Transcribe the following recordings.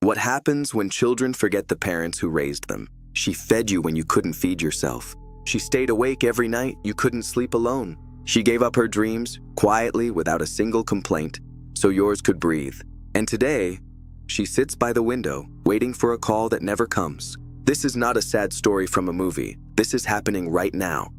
What happens when children forget the parents who raised them? She fed you when you couldn't feed yourself. She stayed awake every night you couldn't sleep alone. She gave up her dreams, quietly, without a single complaint, so yours could breathe. And today, she sits by the window, waiting for a call that never comes. This is not a sad story from a movie. This is happening right now,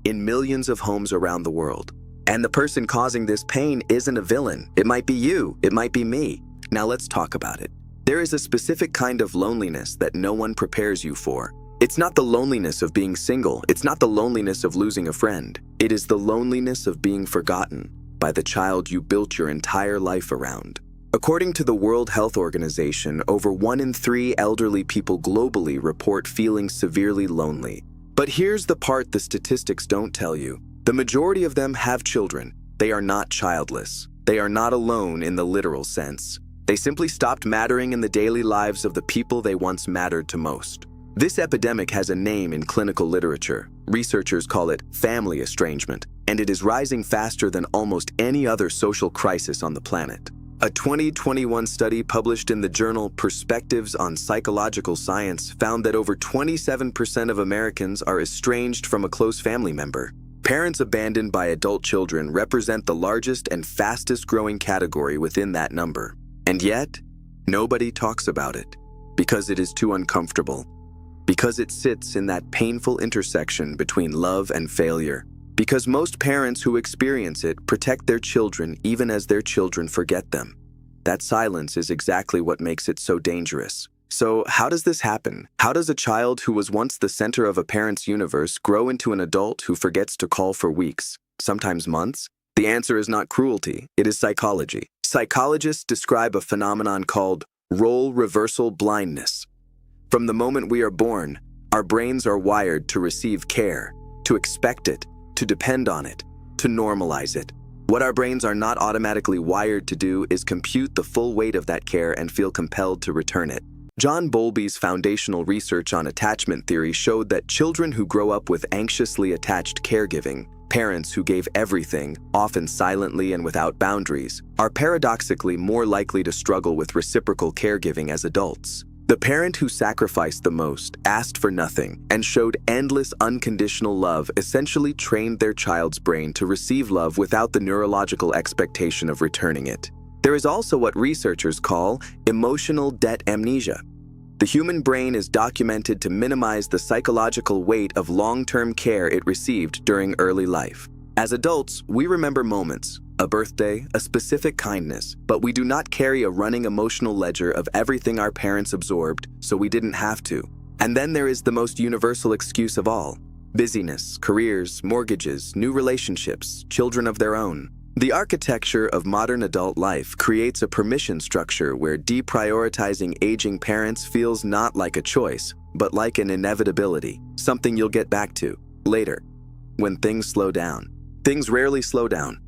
in millions of homes around the world. And the person causing this pain isn't a villain. It might be you, it might be me. Now let's talk about it. There is a specific kind of loneliness that no one prepares you for. It's not the loneliness of being single. It's not the loneliness of losing a friend. It is the loneliness of being forgotten by the child you built your entire life around. According to the World Health Organization, over 1 in 3 elderly people globally report feeling severely lonely. But here's the part the statistics don't tell you. The majority of them have children. They are not childless. They are not alone in the literal sense. They simply stopped mattering in the daily lives of the people they once mattered to most. This epidemic has a name in clinical literature. Researchers call it family estrangement, and it is rising faster than almost any other social crisis on the planet. A 2021 study published in the journal Perspectives on Psychological Science found that over 27% of Americans are estranged from a close family member. Parents abandoned by adult children represent the largest and fastest growing category within that number. And yet, nobody talks about it because it is too uncomfortable, because it sits in that painful intersection between love and failure, because most parents who experience it protect their children even as their children forget them. That silence is exactly what makes it so dangerous. So how does this happen? How does a child who was once the center of a parent's universe grow into an adult who forgets to call for weeks, sometimes months? The answer is not cruelty, it is psychology. Psychologists describe a phenomenon called role reversal blindness. From the moment we are born, our brains are wired to receive care, to expect it, to depend on it, to normalize it. What our brains are not automatically wired to do is compute the full weight of that care and feel compelled to return it. John Bowlby's foundational research on attachment theory showed that children who grow up with anxiously attached caregiving, parents who gave everything, often silently and without boundaries, are paradoxically more likely to struggle with reciprocal caregiving as adults. The parent who sacrificed the most, asked for nothing, and showed endless unconditional love essentially trained their child's brain to receive love without the neurological expectation of returning it. There is also what researchers call emotional debt amnesia. The human brain is documented to minimize the psychological weight of long-term care it received during early life. As adults, we remember moments, a birthday, a specific kindness, but we do not carry a running emotional ledger of everything our parents absorbed, so we didn't have to. And then there is the most universal excuse of all: busyness, careers, mortgages, new relationships, children of their own. The architecture of modern adult life creates a permission structure where deprioritizing aging parents feels not like a choice, but like an inevitability, something you'll get back to later. When things slow down. Things rarely slow down,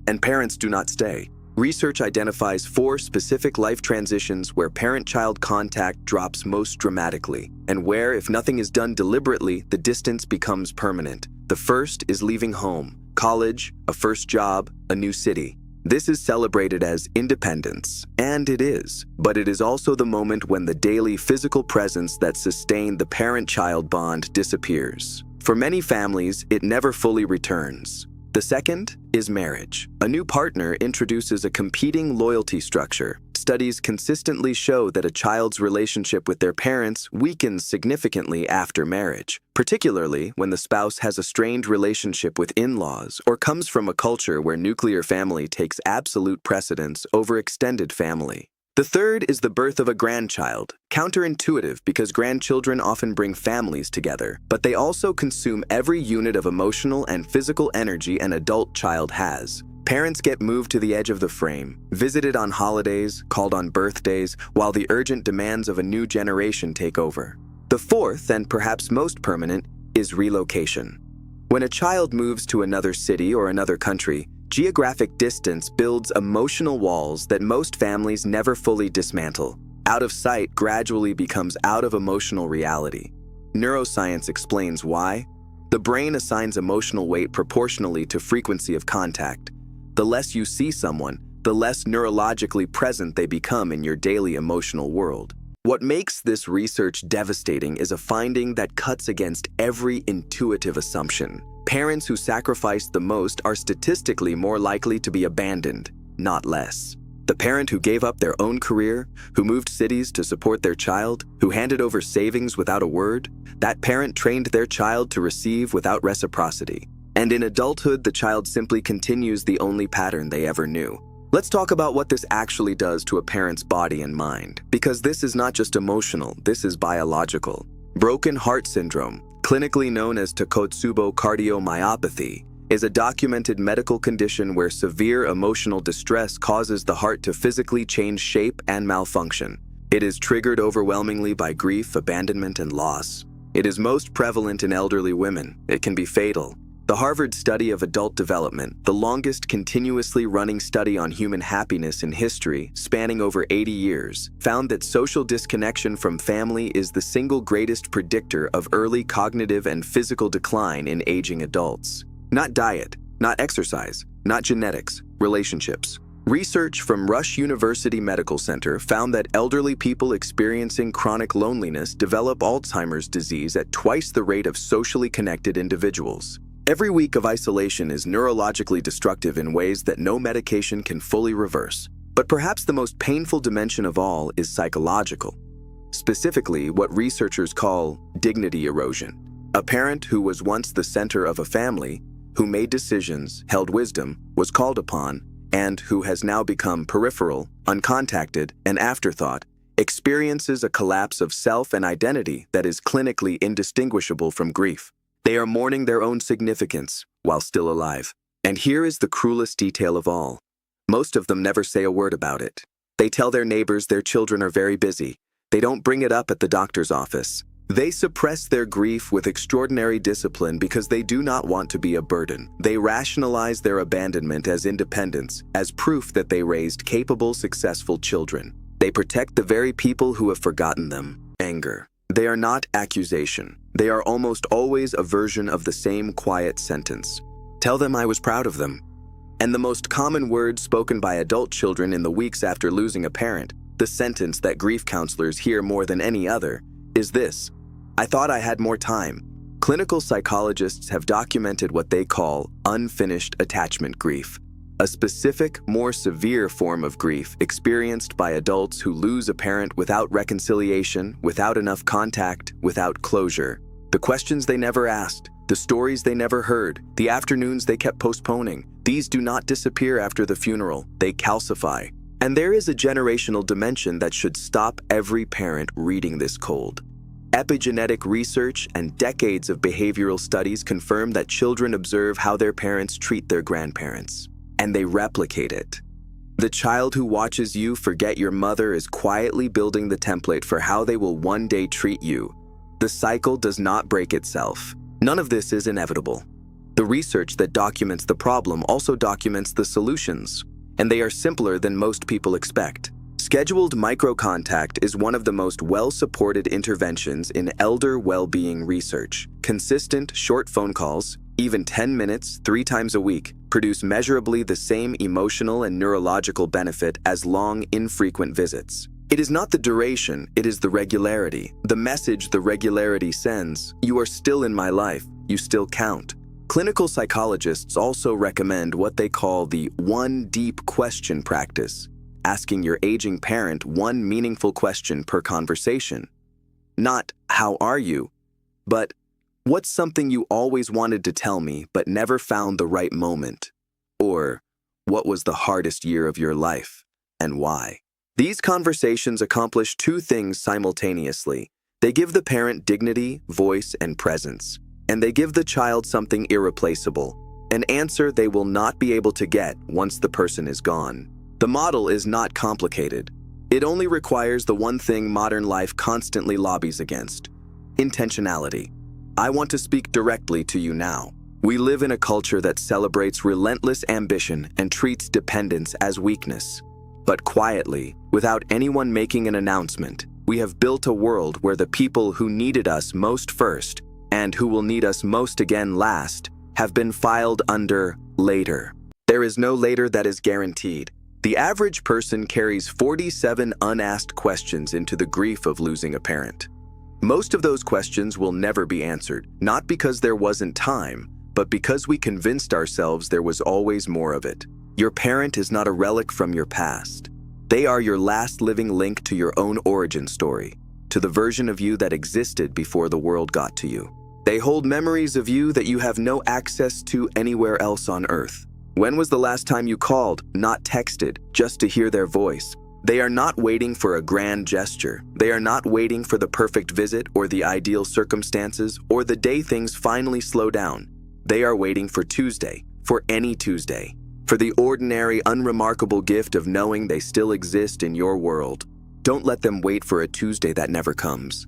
and parents do not stay. Research identifies 4 specific life transitions where parent-child contact drops most dramatically, and where, if nothing is done deliberately, the distance becomes permanent. The first is leaving home. College, a first job, a new city. This is celebrated as independence, and it is, but it is also the moment when the daily physical presence that sustained the parent-child bond disappears. For many families, it never fully returns. The second is marriage. A new partner introduces a competing loyalty structure. Studies consistently show that a child's relationship with their parents weakens significantly after marriage, particularly when the spouse has a strained relationship with in-laws or comes from a culture where nuclear family takes absolute precedence over extended family. The third is the birth of a grandchild. Counterintuitive because grandchildren often bring families together, but they also consume every unit of emotional and physical energy an adult child has. Parents get moved to the edge of the frame, visited on holidays, called on birthdays, while the urgent demands of a new generation take over. The fourth, and perhaps most permanent, is relocation. When a child moves to another city or another country, geographic distance builds emotional walls that most families never fully dismantle. Out of sight gradually becomes out of emotional reality. Neuroscience explains why. The brain assigns emotional weight proportionally to frequency of contact. The less you see someone, the less neurologically present they become in your daily emotional world. What makes this research devastating is a finding that cuts against every intuitive assumption. Parents who sacrifice the most are statistically more likely to be abandoned, not less. The parent who gave up their own career, who moved cities to support their child, who handed over savings without a word, that parent trained their child to receive without reciprocity. And in adulthood, the child simply continues the only pattern they ever knew. Let's talk about what this actually does to a parent's body and mind, because this is not just emotional, this is biological. Broken heart syndrome, clinically known as Takotsubo cardiomyopathy, is a documented medical condition where severe emotional distress causes the heart to physically change shape and malfunction. It is triggered overwhelmingly by grief, abandonment, and loss. It is most prevalent in elderly women. It can be fatal. The Harvard Study of Adult Development, the longest continuously running study on human happiness in history, spanning over 80 years, found that social disconnection from family is the single greatest predictor of early cognitive and physical decline in aging adults. Not diet, not exercise, not genetics, relationships. Research from Rush University Medical Center found that elderly people experiencing chronic loneliness develop Alzheimer's disease at twice the rate of socially connected individuals. Every week of isolation is neurologically destructive in ways that no medication can fully reverse. But perhaps the most painful dimension of all is psychological. Specifically, what researchers call dignity erosion. A parent who was once the center of a family, who made decisions, held wisdom, was called upon, and who has now become peripheral, uncontacted, an afterthought, experiences a collapse of self and identity that is clinically indistinguishable from grief. They are mourning their own significance while still alive. And here is the cruelest detail of all. Most of them never say a word about it. They tell their neighbors their children are very busy. They don't bring it up at the doctor's office. They suppress their grief with extraordinary discipline because they do not want to be a burden. They rationalize their abandonment as independence, as proof that they raised capable, successful children. They protect the very people who have forgotten them. Anger. They are not accusation. They are almost always a version of the same quiet sentence. Tell them I was proud of them. And the most common word spoken by adult children in the weeks after losing a parent, the sentence that grief counselors hear more than any other, is this: I thought I had more time. Clinical psychologists have documented what they call unfinished attachment grief, a specific, more severe form of grief experienced by adults who lose a parent without reconciliation, without enough contact, without closure. The questions they never asked, the stories they never heard, the afternoons they kept postponing, these do not disappear after the funeral, they calcify. And there is a generational dimension that should stop every parent reading this cold. Epigenetic research and decades of behavioral studies confirm that children observe how their parents treat their grandparents, and they replicate it. The child who watches you forget your mother is quietly building the template for how they will one day treat you. The cycle does not break itself. None of this is inevitable. The research that documents the problem also documents the solutions, and they are simpler than most people expect. Scheduled microcontact is one of the most well-supported interventions in elder well-being research. Consistent, short phone calls, even 10 minutes, 3 times a week, produce measurably the same emotional and neurological benefit as long, infrequent visits. It is not the duration, it is the regularity. The message the regularity sends: you are still in my life, you still count. Clinical psychologists also recommend what they call the one deep question practice, asking your aging parent one meaningful question per conversation. Not, how are you? But, what's something you always wanted to tell me but never found the right moment? Or, what was the hardest year of your life, and why? These conversations accomplish 2 things simultaneously. They give the parent dignity, voice, and presence. And they give the child something irreplaceable, an answer they will not be able to get once the person is gone. The model is not complicated. It only requires the one thing modern life constantly lobbies against: intentionality. I want to speak directly to you now. We live in a culture that celebrates relentless ambition and treats dependence as weakness. But quietly, without anyone making an announcement, we have built a world where the people who needed us most first, and who will need us most again last, have been filed under later. There is no later that is guaranteed. The average person carries 47 unasked questions into the grief of losing a parent. Most of those questions will never be answered, not because there wasn't time, but because we convinced ourselves there was always more of it. Your parent is not a relic from your past. They are your last living link to your own origin story, to the version of you that existed before the world got to you. They hold memories of you that you have no access to anywhere else on earth. When was the last time you called, not texted, just to hear their voice? They are not waiting for a grand gesture. They are not waiting for the perfect visit or the ideal circumstances or the day things finally slow down. They are waiting for Tuesday, for any Tuesday, for the ordinary, unremarkable gift of knowing they still exist in your world. Don't let them wait for a Tuesday that never comes.